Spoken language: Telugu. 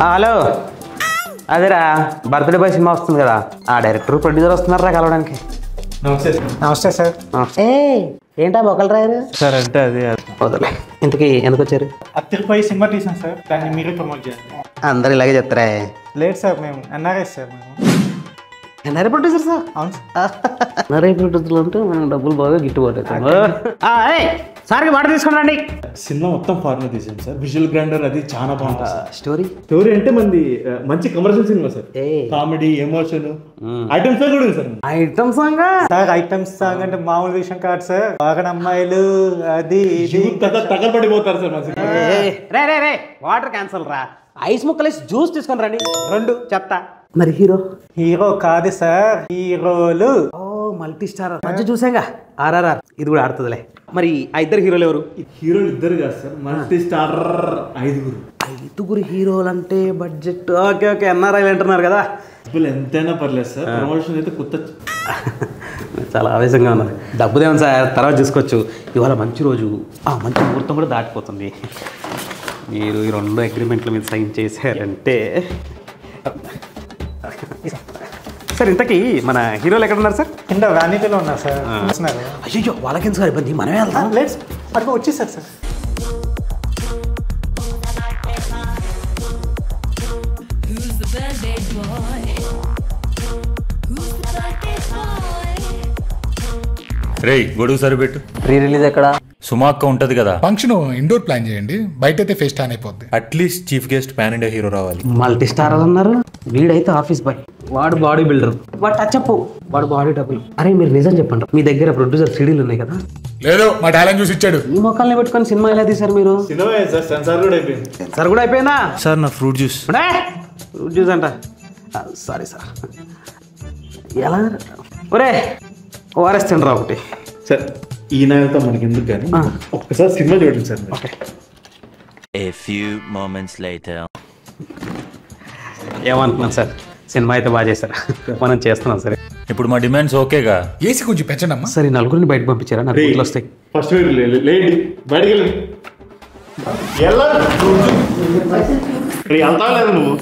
హలో అదేరా బర్త్డే బాయ్ సినిమా వస్తుంది కదా ఆ డైరెక్టర్ ప్రొడ్యూసర్ వస్తున్నారా కలవడానికి. నమస్తే. నమస్తే సార్. ఏంటా మొక్కలు రాయరు సార్ అంటే అది వదలే. ఇంతకీ ఎందుకు వచ్చారు? అత్తిరిపై సినిమా తీసాం సార్, దాన్ని మీరే ప్రమోట్ చేయండి. అందరు ఇలాగే చెప్తారా? లేదు సార్, మేము ఎన్ఆర్ఎస్ సార్. మేము ఎన్ఆర్ఐ ప్రొడ్యూసర్ సార్. అవును సార్. ఎన్ఆర్ఐ ప్రొడ్యూసర్లు అంటే మనం డబ్బులు బాగా గిట్టుబాటు అవుతాయి. సార్కి వాటర్ తీసుకుని సినిమా మొత్తం ఫార్మర్ తీసాం సార్. విజువల్ గ్రాండర్ అది చాలా బాగుంటుంది. స్టోరీ స్టోరీ అంటే మంది మంచి commercial cinema sir. Comedy, emotion, items కూడా ఉంది sir. Item song sir items song అంటే మామూలు విషయం కాదు సార్. బాగా అమ్మాయిలు అది తగలబడిపోతారు సార్. మంచి రే రే రే వాటర్ క్యాన్సల్ రా. ఐస్ ముక్కలేసి జ్యూస్ తీసుకొని రండి. 2 చెప్తా. మరి హీరో కాదు సార్, హీరోలు. ఓ మల్టీ స్టార్ మధ్య చూసాగా ఆర్ఆర్ఆర్. ఇది కూడా ఆడుతుందిలే. మరి ఆ ఇద్దరు హీరోలు ఎవరు? హీరోలు ఇద్దరు కాదు సార్, మల్టీ స్టార్ 5 హీరోలు అంటే బడ్జెట్. ఓకే ఓకే ఎన్ఆర్ఐలు అంటున్నారు కదా. ఎంతైనా పర్లేదు సార్. ప్రమోషన్ అయితే కొత్త చాలా ఆవేశంగా ఉన్నది. డబ్బుదేమో సార్, తర్వాత చూసుకోవచ్చు. ఇవాళ మంచి రోజు, ఆ మంచి ముహూర్తం కూడా దాటిపోతుంది. మీరు ఈ 2 అగ్రిమెంట్ల మీద సైన్ చేశారంటే సార్. ఇంతకీ మన హీరోలు ఎక్కడ ఉన్నారు సార్? కింద వ్యానిటీలో ఉన్నారు సార్. అయ్యో వాళ్ళకి సార్ ఇబ్బంది, మనమే వెళ్తాం. లేదు అక్కడ వచ్చేసారు సార్. రేయ్ గొడుగు సరిపెట్టు. ప్రీ రిలీజ్ ఎక్కడ? సుమాక్క ఉంటది కదా. ఫంక్షన్ ఇండోర్ ప్లాన్ చేయండి, బయట అయితే ఫేస్ ఆన్ అయిపోద్ది. At least chief guest pan India hero రావాలి. మల్టీ స్టార్ అన్నారు. వీడైతే ఆఫీస్ బాయ్, వాడు బాడీ బిల్డర్, వాడు టచ్ అప్, వాడు బాడీ డబుల్. అరే మీరు నిజం చెప్పండి, మీ దగ్గర ప్రొడ్యూసర్ సీడీలు ఉన్నాయి కదా? లేదు, మా టాలెంట్ చూసి ఇచ్చాడు. ఈ మొక్కల్ని పెట్టుకొని సినిమా ఎలా తీశారు మీరు? Cinema sir. సెన్సార్ కూడా అయిపోయింది. సెన్సార్ కూడా అయిపోయిందా సార్? నా ఫ్రూట్ జ్యూస్. ఫ్రూట్ జ్యూస్ అంట. Sorry sir. ఎలా ఒరే ఓఆర్ఎస్ తిండ్రా ఒకటి సార్. ఈ నాయకుతో మనకి ఎందుకు కానీ ఒక్కసారి సినిమా చూడండి sir. A few moments later. ఏమంటున్నాను సార్, సినిమా అయితే బాగా చేశారా? మనం చేస్తున్నాం సరే. ఇప్పుడు మా డిమాండ్స్ ఓకేగా? ఏసీ కొంచెం పెంచండి అమ్మా. సరే నలుగురిని బయట పంపించారా? నలుగురు వస్తాయి. ఫస్ట్ లేండి, బయటికి వెళ్ళండి. వెళ్తా లేదు నువ్వు.